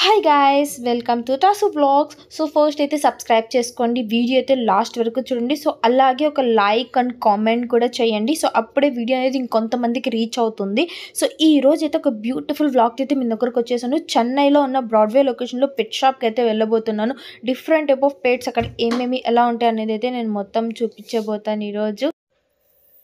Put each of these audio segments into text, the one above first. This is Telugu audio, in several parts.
Hi guys welcome to Tasu blogs. So first అయితే సబ్స్క్రైబ్ చేసుకోండి, వీడియో అయితే లాస్ట్ వరకు చూడండి. సో అలాగే ఒక లైక్ అండ్ కామెంట్ కూడా చేయండి. సో అప్పుడే వీడియో అనేది ఇంకొంతమందికి రీచ్ అవుతుంది. సో ఈ రోజు అయితే ఒక బ్యూటిఫుల్ వ్లాగ్ అయితే మీ దగ్గరకు వచ్చేసాను. చెన్నైలో ఉన్న బ్రాడ్వే లొకేషన్లో పెట్ షాప్కి అయితే వెళ్ళబోతున్నాను. డిఫరెంట్ టైప్ ఆఫ్ పెట్స్ అక్కడ ఏమేమి ఎలా ఉంటాయి అనేది అయితే నేను మొత్తం చూపించబోతాను ఈరోజు.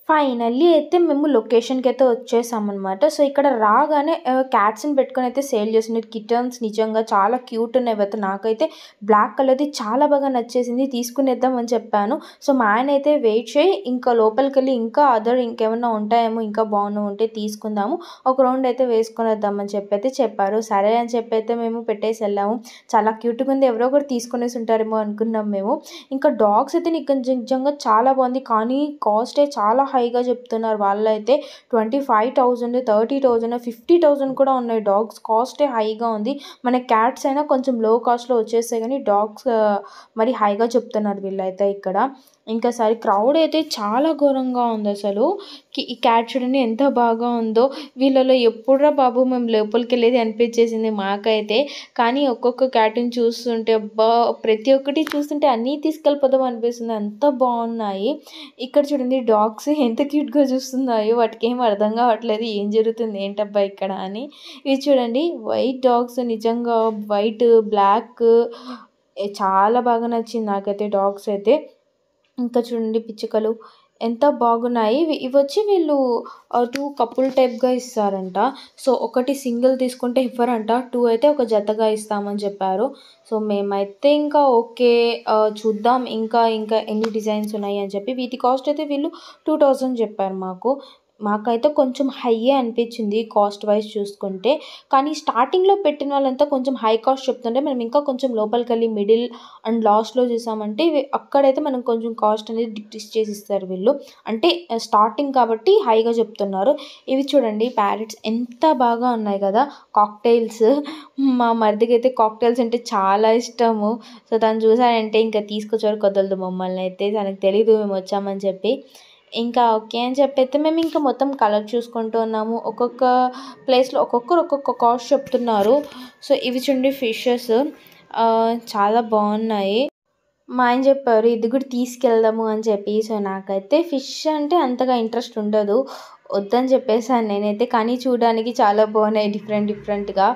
ఫైనల్లీ అయితే మేము లొకేషన్కి అయితే వచ్చేసామన్నమాట. సో ఇక్కడ రాగానే క్యాట్స్ని పెట్టుకొని అయితే సేల్ చేస్తున్నారు. కిటన్స్ నిజంగా చాలా క్యూట్ ఉన్నాయి. అయితే నాకైతే బ్లాక్ కలర్ది చాలా బాగా నచ్చేసింది, తీసుకునేద్దాం అని చెప్పాను. సో మా ఆయన అయితే వెయిట్ చేయి, ఇంకా లోపలికి వెళ్ళి ఇంకా ఇంకేమన్నా ఉంటాయేమో ఇంకా బాగున్నాయి ఉంటే తీసుకుందాము, ఒక రౌండ్ అయితే వేసుకొని వద్దామని చెప్పి అయితే చెప్పారు. సరే అని చెప్పి అయితే మేము పెట్టేసి వెళ్ళాము. చాలా క్యూట్గా ఉంది, ఎవరో ఒకరు తీసుకునేసి ఉంటారేమో అనుకున్నాం మేము. ఇంకా డాగ్స్ అయితే నీకు నిజంగా చాలా బాగుంది, కానీ కాస్టే చాలా హైగా చెప్తున్నారు వాళ్ళైతే. 25,000, 30,000, 50,000 కూడా ఉన్నాయి. డాగ్స్ కాస్టే హైగా ఉంది. మన క్యాట్స్ అయినా కొంచెం లో కాస్ట్లో వచ్చేస్తాయి, కానీ డాగ్స్ మరి హైగా చెప్తున్నారు వీళ్ళైతే ఇక్కడ. ఇంకా సరే క్రౌడ్ అయితే చాలా ఘోరంగా ఉంది అసలు. ఈ క్యాట్ చూడండి ఎంత బాగా ఉందో. వీళ్ళలో ఎప్పుడురా బాబు మేము లోపలికి వెళ్ళేది అనిపించేసింది మాకైతే. కానీ ఒక్కొక్క క్యాట్ని చూస్తుంటే అబ్బా, ప్రతి ఒక్కటి చూస్తుంటే అన్నీ తీసుకెళ్ళిపోదాం అనిపిస్తుంది, అంత బాగున్నాయి. ఇక్కడ చూడండి డాగ్స్ ఎంత క్యూట్గా చూస్తున్నాయో, వాటికి ఏం అర్థం కావట్లేదు ఏం జరుగుతుంది ఏంటబ్బా ఇక్కడ అని. ఇవి చూడండి వైట్ డాగ్స్, నిజంగా వైట్ బ్లాక్ చాలా బాగా నచ్చింది నాకైతే డాగ్స్ అయితే. ఇంకా చూడండి పిచ్చుకలు ఎంత బాగున్నాయి. ఇవి వచ్చి వీళ్ళు 2 కపుల్ టైప్గా ఇస్తారంట. సో ఒకటి సింగిల్ తీసుకుంటే ఇవ్వరంట, 2 అయితే ఒక జతగా ఇస్తామని చెప్పారు. సో మేమైతే ఇంకా ఓకే చూద్దాం ఇంకా ఇంకా ఎన్ని డిజైన్స్ ఉన్నాయి అని చెప్పి. వీటి కాస్ట్ అయితే వీళ్ళు 2,000 చెప్పారు మాకైతే కొంచెం హైయే అనిపించింది కాస్ట్ వైజ్ చూసుకుంటే. కానీ స్టార్టింగ్లో పెట్టిన వాళ్ళంతా కొంచెం హై కాస్ట్ చెప్తుంటే మనం ఇంకా కొంచెం లోపలికి వెళ్ళి మిడిల్ అండ్ లాస్ట్లో చూసామంటే అక్కడైతే మనం కొంచెం కాస్ట్ అనేది డిక్రీస్ చేసి ఇస్తారు వీళ్ళు. అంటే స్టార్టింగ్ కాబట్టి హైగా చెప్తున్నారు. ఇవి చూడండి ప్యారెట్స్ ఎంత బాగా ఉన్నాయి కదా, కాక్టైల్స్. మా మరిదికి అయితే కాక్టైల్స్ అంటే చాలా ఇష్టము. సో తను చూసాడంటే ఇంకా తీసుకొచ్చారు కొదలదు మమ్మల్ని అయితే. తనకు తెలీదు మేము వచ్చామని చెప్పి. ఇంకా ఓకే అని చెప్పి అయితే మేము ఇంకా మొత్తం కలర్ చూసుకుంటూ ఉన్నాము. ఒక్కొక్క ప్లేస్లో ఒక్కొక్కరు ఒక్కొక్క కాస్ట్ చెప్తున్నారు. సో ఇవి చూడండి ఫిషెస్ చాలా బాగున్నాయి. మా ఆయన చెప్పారు ఇది కూడా తీసుకెళ్దాము అని చెప్పి. సో నాకైతే ఫిష్ అంటే అంతగా ఇంట్రెస్ట్ ఉండదు, వద్దని చెప్పేసాను నేనైతే. కానీ చూడడానికి చాలా బాగున్నాయి డిఫరెంట్గా.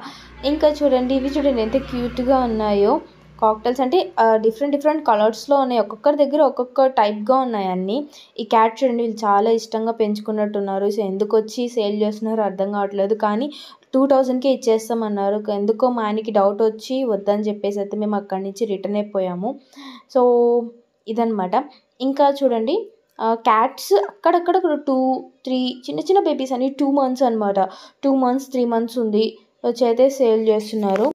ఇంకా చూడండి ఇవి చూడండి ఎంత క్యూట్గా ఉన్నాయో. కాక్టైల్స్ అంటే డిఫరెంట్ కలర్స్లో ఉన్నాయి, ఒక్కొక్కరి దగ్గర ఒక్కొక్క టైప్గా ఉన్నాయి అన్నీ. ఈ క్యాట్ చూడండి వీళ్ళు చాలా ఇష్టంగా పెంచుకున్నట్టున్నారు. సో ఎందుకు వచ్చి సేల్ చేస్తున్నారో అర్థం కావట్లేదు, కానీ 2,000కే ఇచ్చేస్తామన్నారు. ఎందుకో మా ఆయనకి డౌట్ వచ్చి వద్దని చెప్పేసి అయితే మేము అక్కడి నుంచి రిటర్న్ అయిపోయాము. సో ఇదనమాట. ఇంకా చూడండి క్యాట్స్ అక్కడక్కడ 2-3 చిన్న బేబీస్ అని 2 months అనమాట. 2 months 3 months ఉంది వచ్చి అయితే సేల్ చేస్తున్నారు.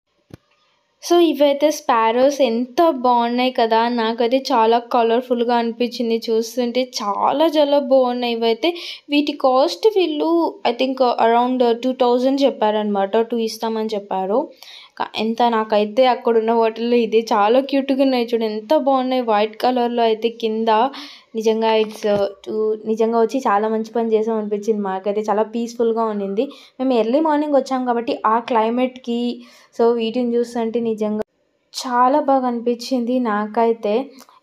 సో ఇవైతే స్పారోస్ ఎంత బాగున్నాయి కదా, నాకైతే చాలా కలర్ఫుల్గా అనిపించింది చూస్తుంటే. చాలా బాగున్నాయి ఇవైతే. వీటి కాస్ట్ వీళ్ళు ఐ థింక్ అరౌండ్ 2,000 చెప్పారనమాట. 2 ఇస్తామని చెప్పారు. ఎంత నాకైతే అక్కడున్న వాటిల్లో ఇది చాలా క్యూట్గా ఉన్నాయి చూడండి, ఎంత బాగున్నాయి వైట్ కలర్లో అయితే కింద. నిజంగా నిజంగా వచ్చి చాలా మంచి పని చేసాం అనిపించింది మాకైతే. చాలా పీస్ఫుల్గా ఉన్నింది. మేము ఎర్లీ మార్నింగ్ వచ్చాం కాబట్టి ఆ క్లైమేట్కి సో వీటిని చూస్తుంటే నిజంగా చాలా బాగా అనిపించింది నాకైతే.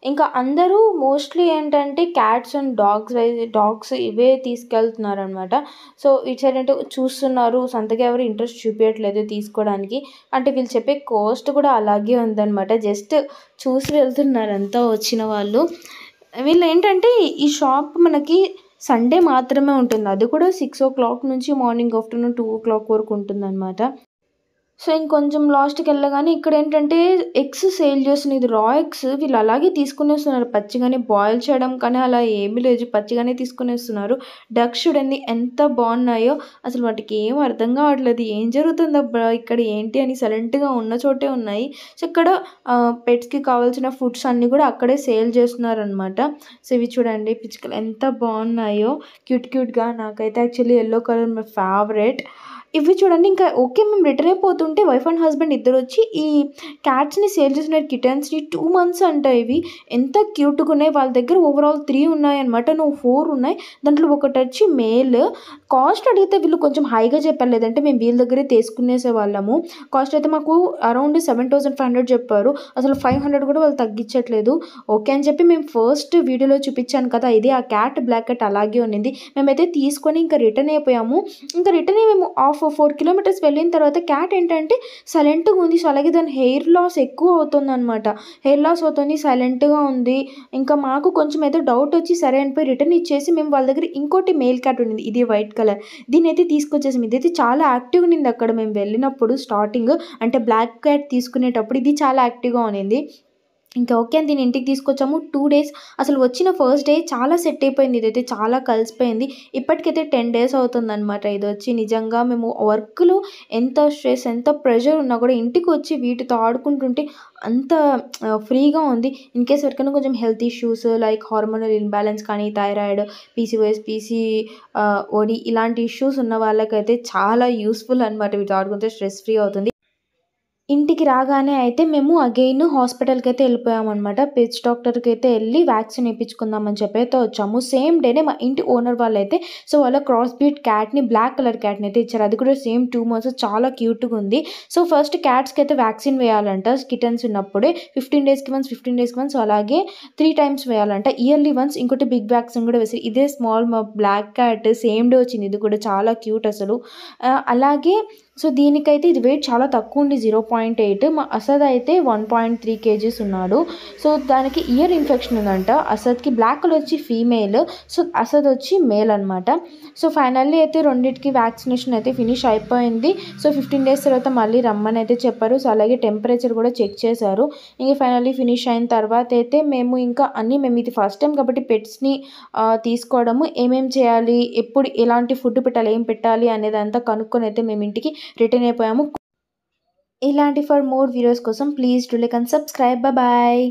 ఇంకా అందరూ మోస్ట్లీ ఏంటంటే క్యాట్స్ అండ్ డాగ్స్ ఇవే తీసుకెళ్తున్నారనమాట. సో ఇటు సైడ్ అంటే చూస్తున్నారు, సంతగా ఎవరు ఇంట్రెస్ట్ చూపించట్లేదు తీసుకోవడానికి. అంటే వీళ్ళు చెప్పే కాస్ట్ కూడా అలాగే ఉందన్నమాట. జస్ట్ చూసి వెళ్తున్నారు అంతా వచ్చిన వాళ్ళు. వీళ్ళు ఏంటంటే ఈ షాప్ మనకి సండే మాత్రమే ఉంటుంది, అది కూడా 6 o'clock నుంచి మార్నింగ్ ఆఫ్టర్నూన్ 2 o'clock వరకు ఉంటుందన్నమాట. సో ఇంకొంచెం లాస్ట్కి వెళ్ళగానే ఇక్కడ ఏంటంటే ఎగ్స్ సేల్ చేస్తున్నారు. ఇది రా ఎగ్స్ వీళ్ళు అలాగే తీసుకునేస్తున్నారు, పచ్చిగానే బాయిల్ చేయడం కానీ అలా ఏమీ లేదు, పచ్చిగానే తీసుకునేస్తున్నారు. డక్స్ చూడండి ఎంత బాగున్నాయో, అసలు వాటికి ఏం అర్థం కావట్లేదు ఏం జరుగుతుందబ్బా ఇక్కడ ఏంటి అని. సైలెంట్గా ఉన్న చోటే ఉన్నాయి. సో ఇక్కడ పెట్స్కి కావాల్సిన ఫుడ్స్ అన్నీ కూడా అక్కడే సేల్ చేస్తున్నారు అనమాట. సో ఇవి చూడండి పిచ్చుకలు ఎంత బాగున్నాయో క్యూట్గా. నాకైతే actually yellow colour my favourite. ఇవి చూడండి ఇంకా ఓకే మేము రిటర్న్ అయిపోతుంటే వైఫ్ అండ్ హస్బెండ్ ఇద్దరు వచ్చి ఈ క్యాట్స్ని సేల్ చేసిన కిటన్స్ని 2 months అంట ఇవి ఎంత క్యూట్గా ఉన్నాయి. వాళ్ళ దగ్గర ఓవరాల్ 3 ఉన్నాయన్నమాట. 4 ఉన్నాయి. దాంట్లో ఒకటి వచ్చి మేల్. కాస్ట్ అడిగితే వీళ్ళు కొంచెం హైగా చెప్పారు, లేదంటే మేము వీళ్ళ దగ్గరే తీసుకునేసే వాళ్ళము. కాస్ట్ అయితే మాకు అరౌండ్ 7,500 చెప్పారు. అసలు 500 కూడా వాళ్ళు తగ్గించట్లేదు. ఓకే అని చెప్పి మేము ఫస్ట్ వీడియోలో చూపించాను కదా, ఇది ఆ క్యాట్ బ్లాక్ క్యాట్ అలాగే ఉన్నింది. మేమైతే తీసుకొని ఇంకా రిటర్న్ అయిపోయాము. ఇంకా రిటర్న్ అయ్యి మేము 4 kilometers వెళ్ళిన తర్వాత క్యాట్ ఏంటంటే సైలెంట్గా ఉంది. సో అలాగే దాని హెయిర్ లాస్ ఎక్కువ అవుతుంది అనమాట. హెయిర్ లాస్ అవుతుంది, సైలెంట్గా ఉంది. ఇంకా మాకు కొంచెం అయితే డౌట్ వచ్చి సరే అనిపోయి రిటర్న్ ఇచ్చేసి మేము వాళ్ళ దగ్గర ఇంకోటి మేల్ క్యాట్ ఉండింది, ఇది వైట్ కలర్. దీని అయితే తీసుకొచ్చేసాం. ఇదైతే చాలా యాక్టివ్గా ఉన్నింది అక్కడ మేము వెళ్ళినప్పుడు స్టార్టింగ్, అంటే బ్లాక్ క్యాట్ తీసుకునేటప్పుడు ఇది చాలా యాక్టివ్గా ఉన్నింది. ఇంకా ఓకే అని దీన్ని ఇంటికి తీసుకొచ్చాము. 2 days అసలు వచ్చిన ఫస్ట్ డే చాలా సెట్ అయిపోయింది. ఇదైతే చాలా కలిసిపోయింది. ఇప్పటికైతే 10 days అవుతుందన్నమాట ఇది వచ్చి. నిజంగా మేము వర్క్లో ఎంత స్ట్రెస్ ఎంత ప్రెషర్ ఉన్నా కూడా ఇంటికి వచ్చి వీటితో ఆడుకుంటుంటే అంత ఫ్రీగా ఉంది. ఇన్ కేస్ ఎవరికైనా కొంచెం health issues like hormonal imbalance కానీ, థైరాయిడ్, పీసీఓఎస్, ఓడి ఇలాంటి ఇష్యూస్ ఉన్న వాళ్ళకైతే చాలా యూస్ఫుల్ అనమాట. వీటితో ఆడుకుంటే స్ట్రెస్ ఫ్రీ అవుతుంది. ఇంటికి రాగానే అయితే మేము అగైన్ హాస్పిటల్కి అయితే వెళ్ళిపోయామన్నమాట. పెట్స్ డాక్టర్కి అయితే వెళ్ళి వ్యాక్సిన్ వేయించుకుందామని చెప్పి అయితే వచ్చాము. సేమ్ డేనే మా ఇంటి ఓనర్ వాళ్ళైతే సో వాళ్ళ క్రాస్ బ్రీడ్ క్యాట్ని, బ్లాక్ కలర్ క్యాట్ని అయితే ఇచ్చారు. అది కూడా సేమ్ 2 months, చాలా క్యూట్గా ఉంది. సో ఫస్ట్ క్యాట్స్కి అయితే వ్యాక్సిన్ వేయాలంట కిటన్స్ ఉన్నప్పుడే 15 daysకి వన్స్, అలాగే 3 times వేయాలంట, ఇయర్లీ వన్స్. ఇంకోటి బిగ్ వ్యాక్సిన్ కూడా వేసి ఇదే స్మాల్ మా బ్లాక్ క్యాట్ సేమ్ డే వచ్చింది. ఇది కూడా చాలా క్యూట్ అసలు. అలాగే సో దీనికైతే ఇది వెయిట్ చాలా తక్కువ ఉంది, 0.8. మా అసద్ అయితే 1.3 kgs ఉన్నాడు. సో దానికి ఇయర్ ఇన్ఫెక్షన్ ఉందంట. అసద్కి బ్లాక్ కలర్ వచ్చి ఫీమేల్, సో అసద్ వచ్చి మేల్ అనమాట. సో ఫైనల్లీ అయితే రెండింటికి వ్యాక్సినేషన్ అయితే ఫినిష్ అయిపోయింది. సో 15 days తర్వాత మళ్ళీ రమ్మని అయితే చెప్పారు. సో అలాగే టెంపరేచర్ కూడా చెక్ చేశారు. ఇంకా ఫైనల్లీ ఫినిష్ అయిన తర్వాత అయితే మేము ఇది ఫస్ట్ టైం కాబట్టి పెట్స్ని తీసుకోవడము, ఏమేమి చేయాలి, ఎప్పుడు ఎలాంటి ఫుడ్ పెట్టాలి, ఏం పెట్టాలి అనేదంతా కనుక్కొని అయితే మేము ఇంటికి రిటర్న్ అయిపోయాము. ఇలాంటి ఫర్ మోర్ వీడియోస్ కోసం please do like and subscribe. Bye.